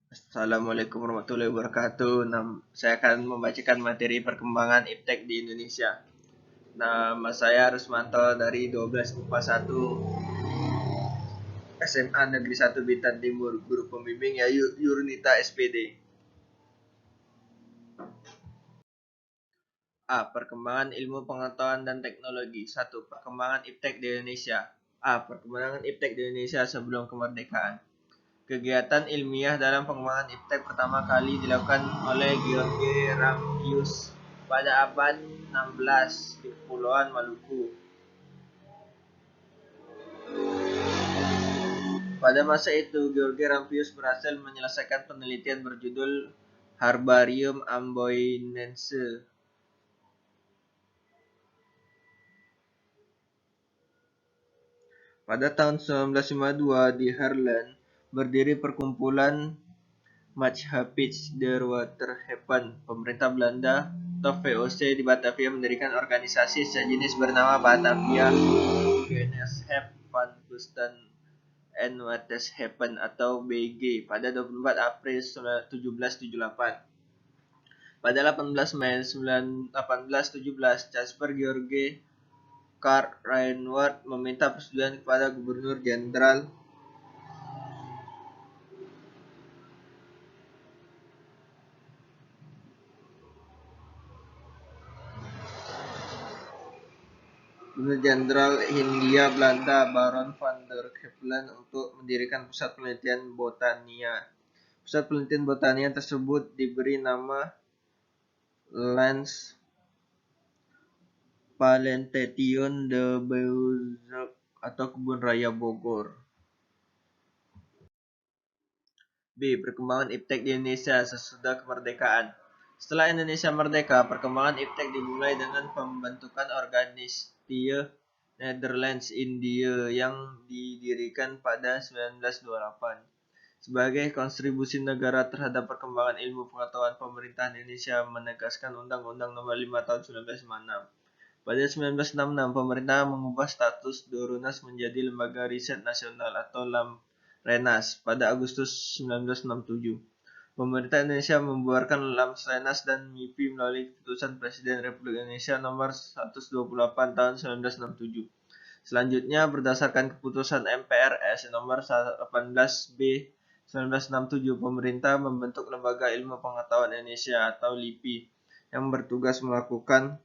Assalamualaikum warahmatullahi wabarakatuh. Saya akan membacakan materi perkembangan iptek di Indonesia. Nama saya Rusmanto dari 12 IPA 1 SMA Negeri 1 Bintan Timur. Guru pembimbing ya Yurnita SPD. A. Perkembangan ilmu pengetahuan dan teknologi. 1. Perkembangan iptek di Indonesia. A. Perkembangan iptek di Indonesia sebelum kemerdekaan. Kegiatan ilmiah dalam pengembangan iptek pertama kali dilakukan oleh George Rampius pada abad 16 di Kepulauan Maluku. Pada masa itu, George Rampius berhasil menyelesaikan penelitian berjudul Herbarium amboinense. Pada tahun 1952 di Haarlem berdiri perkumpulan Majapahit der Waterschepen. Pemerintah Belanda atau VOC di Batavia mendirikan organisasi sejenis bernama Batavia Gemeenschap van Kusten en Waterschepen atau BG pada 24 April 1778. Pada 18 Mei 1817, Caspar George Karl Reinward meminta persetujuan kepada Gubernur Jenderal Hindia Belanda Baron van der Kempelen untuk mendirikan pusat penelitian botania. Pusat penelitian botania tersebut diberi nama Lens Plantation de Beaujolais atau Kebun Raya Bogor. B. Perkembangan iptek di Indonesia sesudah kemerdekaan. Setelah Indonesia merdeka, perkembangan iptek dimulai dengan pembentukan Organistie Nederlands India yang didirikan pada 1928. Sebagai kontribusi negara terhadap perkembangan ilmu pengetahuan, pemerintah Indonesia menegaskan Undang-Undang Nomor 5 Tahun 1956. Pada 1966, pemerintah mengubah status Dorunas menjadi Lembaga Riset Nasional atau LAMRENAS pada Agustus 1967. Pemerintah Indonesia membuarkan LAMRENAS dan MIPI melalui Keputusan Presiden Republik Indonesia Nomor 128 Tahun 1967. Selanjutnya, berdasarkan Keputusan MPRS Nomor 18B 1967, pemerintah membentuk Lembaga Ilmu Pengetahuan Indonesia atau LIPI yang bertugas melakukan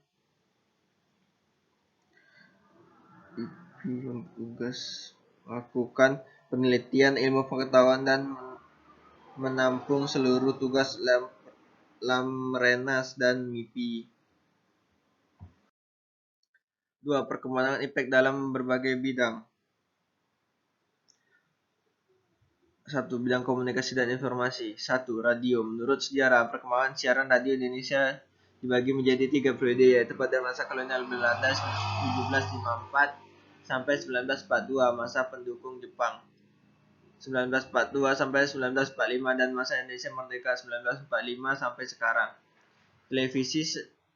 penelitian ilmu pengetahuan dan menampung seluruh tugas LAMRENAS dan MIPI. 2. Perkembangan iptek dalam berbagai bidang. 1. Bidang komunikasi dan informasi. 1. Radio. Menurut sejarah, perkembangan siaran radio Indonesia dibagi menjadi 3 periode, yaitu pada masa kolonial Belanda 1754 sampai 1942, masa pendukung Jepang 1942 sampai 1945, dan masa Indonesia Merdeka 1945 sampai sekarang. Televisi.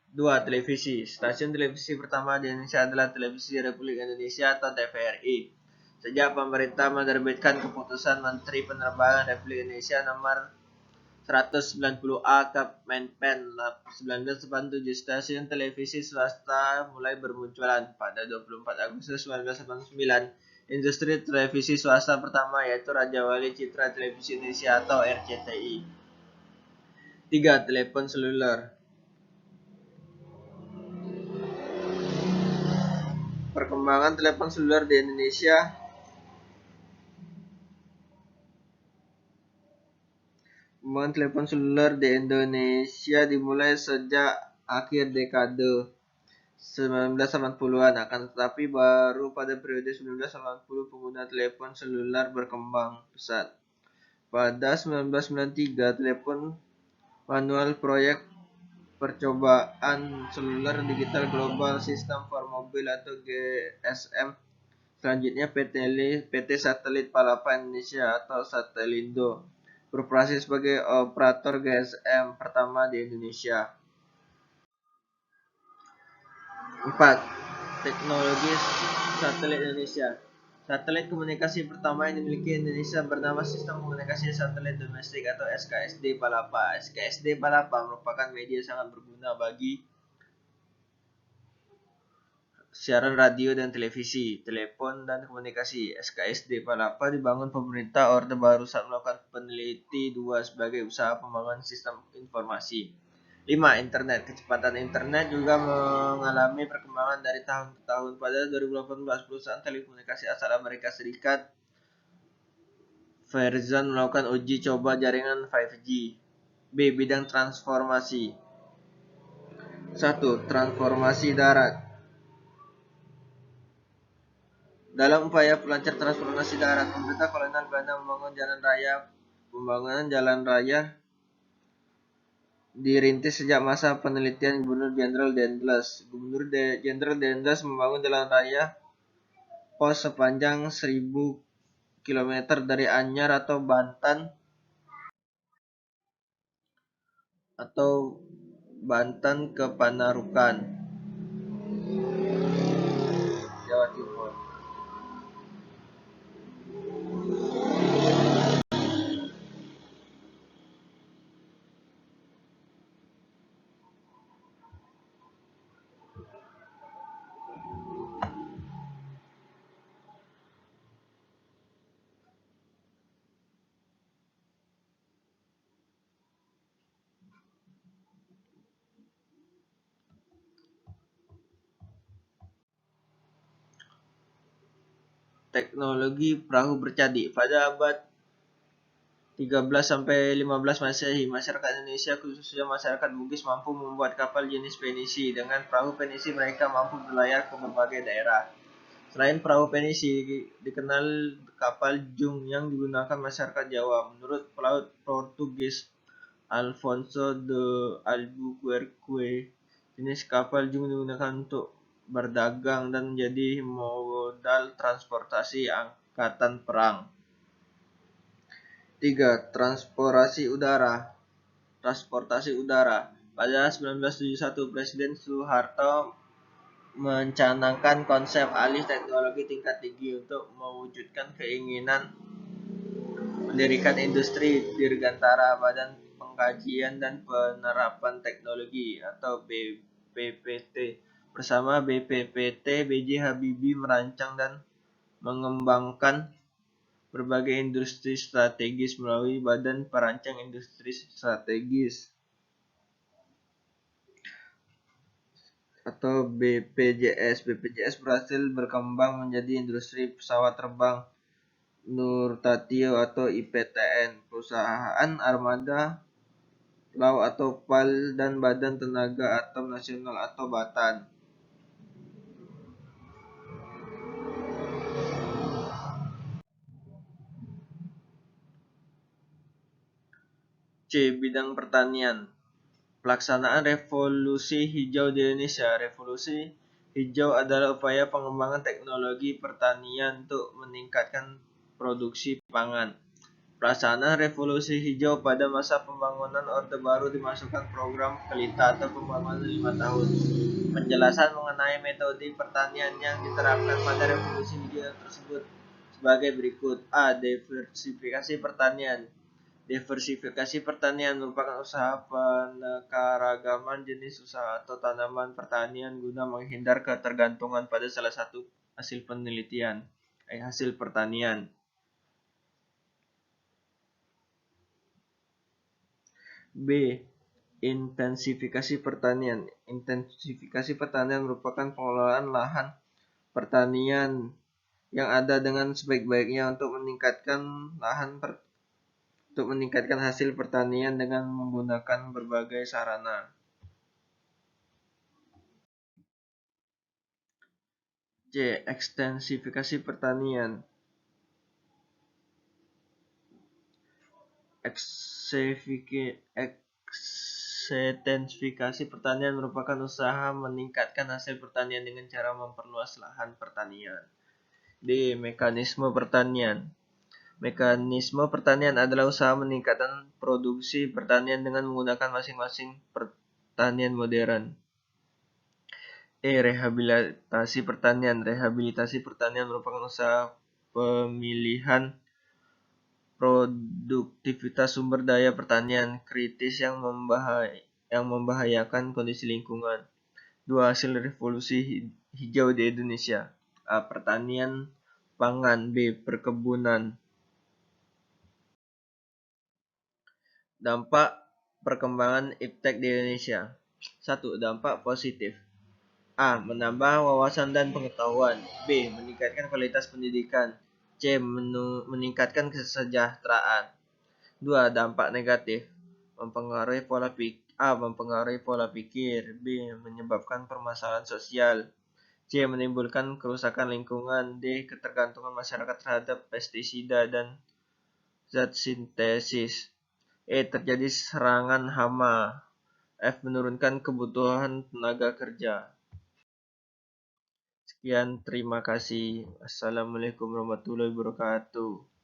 2. Televisi. Stasiun televisi pertama di Indonesia adalah Televisi Republik Indonesia atau TVRI. Sejak pemerintah menerbitkan Keputusan Menteri Penerbangan Republik Indonesia Nomor 190A Menpen 1987, stasiun televisi swasta mulai bermunculan. Pada 24 Agustus 1989, industri televisi swasta pertama yaitu Raja Wali Citra Televisi Indonesia atau RCTI. 3. Telepon seluler. Perkembangan telepon seluler di Indonesia dimulai sejak akhir dekade 1980-an, akan tetapi baru pada periode 1980 pengguna telepon seluler berkembang pesat. Pada 1993, telepon manual proyek percobaan seluler digital Global System for Mobile atau GSM. Selanjutnya PT Satelit Palapa Indonesia atau Satelindo beroperasi sebagai operator GSM pertama di Indonesia. 4. Teknologi satelit Indonesia. Satelit komunikasi pertama yang dimiliki Indonesia bernama Sistem Komunikasi Satelit Domestik atau SKSD Palapa. SKSD Palapa merupakan media sangat berguna bagi siaran radio dan televisi, telepon, dan komunikasi. SKSD Palapa dibangun pemerintah Orde Baru saat melakukan peneliti 2 sebagai usaha pembangunan sistem informasi. 5. Internet. Kecepatan internet juga mengalami perkembangan dari tahun ke tahun. Pada 2018, perusahaan telekomunikasi asal Amerika Serikat Verizon melakukan uji coba jaringan 5G. B. Bidang transformasi. 1. Transformasi darat. Dalam upaya pelancar transformasi darat, pemerintah kolonial Belanda membangun jalan raya. Pembangunan jalan raya dirintis sejak masa penelitian Gubernur Jenderal Dendles. Gubernur Jenderal Dendles membangun jalan raya pos sepanjang 1000 km dari Anyar atau Banten ke Panarukan, Jawa Timur. Teknologi perahu bercadi. Pada abad 13 sampai 15 Masehi, masyarakat Indonesia khususnya masyarakat Bugis mampu membuat kapal jenis penisi. Dengan perahu penisi mereka mampu berlayar ke berbagai daerah. Selain perahu penisi, dikenal kapal jung yang digunakan masyarakat Jawa. Menurut pelaut Portugis Alfonso de Albuquerque, jenis kapal jung digunakan untuk berdagang dan menjadi modal transportasi angkatan perang. 3. Transportasi udara. Pada 1971, Presiden Soeharto mencanangkan konsep alih teknologi tingkat tinggi untuk mewujudkan keinginan mendirikan industri dirgantara Badan Pengkajian dan Penerapan Teknologi atau BPPT. Bersama BPPT, B.J. Habibie merancang dan mengembangkan berbagai industri strategis melalui Badan Perancang Industri Strategis atau BPJS. BPJS berhasil berkembang menjadi industri pesawat terbang Nurtatio atau IPTN, perusahaan armada laut atau PAL, dan Badan Tenaga Atom Nasional atau BATAN. C. Bidang pertanian. Pelaksanaan revolusi hijau di Indonesia. Revolusi hijau adalah upaya pengembangan teknologi pertanian untuk meningkatkan produksi pangan. Pelaksanaan revolusi hijau pada masa pembangunan Orde Baru dimasukkan program Pelita atau pembangunan 5 tahun. Penjelasan mengenai metode pertanian yang diterapkan pada revolusi hijau tersebut sebagai berikut. A. Diversifikasi pertanian. Diversifikasi pertanian merupakan usaha penekaragaman jenis usaha atau tanaman pertanian guna menghindar ketergantungan pada salah satu hasil pertanian. B. Intensifikasi pertanian. Intensifikasi pertanian merupakan pengelolaan lahan pertanian yang ada dengan sebaik-baiknya untuk meningkatkan hasil pertanian dengan menggunakan berbagai sarana. C. Ekstensifikasi pertanian. Ekstensifikasi pertanian merupakan usaha meningkatkan hasil pertanian dengan cara memperluas lahan pertanian. D. Mekanisme pertanian. Mekanisme pertanian adalah usaha meningkatkan produksi pertanian dengan menggunakan masing-masing pertanian modern. E. Rehabilitasi pertanian. Rehabilitasi pertanian merupakan usaha pemilihan produktivitas sumber daya pertanian kritis yang membahayakan kondisi lingkungan. 2. Hasil revolusi hijau di Indonesia. A. Pertanian pangan. B. Perkebunan. Dampak perkembangan iptek di Indonesia. 1. Dampak positif. A. Menambah wawasan dan pengetahuan. B. Meningkatkan kualitas pendidikan. C. Meningkatkan kesejahteraan. 2. Dampak negatif. Mempengaruhi pola pikir. A. Mempengaruhi pola pikir. B. Menyebabkan permasalahan sosial. C. Menimbulkan kerusakan lingkungan. D. Ketergantungan masyarakat terhadap pestisida dan zat sintesis. E. Terjadi serangan hama. F. Menurunkan kebutuhan tenaga kerja. Sekian, terima kasih. Assalamualaikum warahmatullahi wabarakatuh.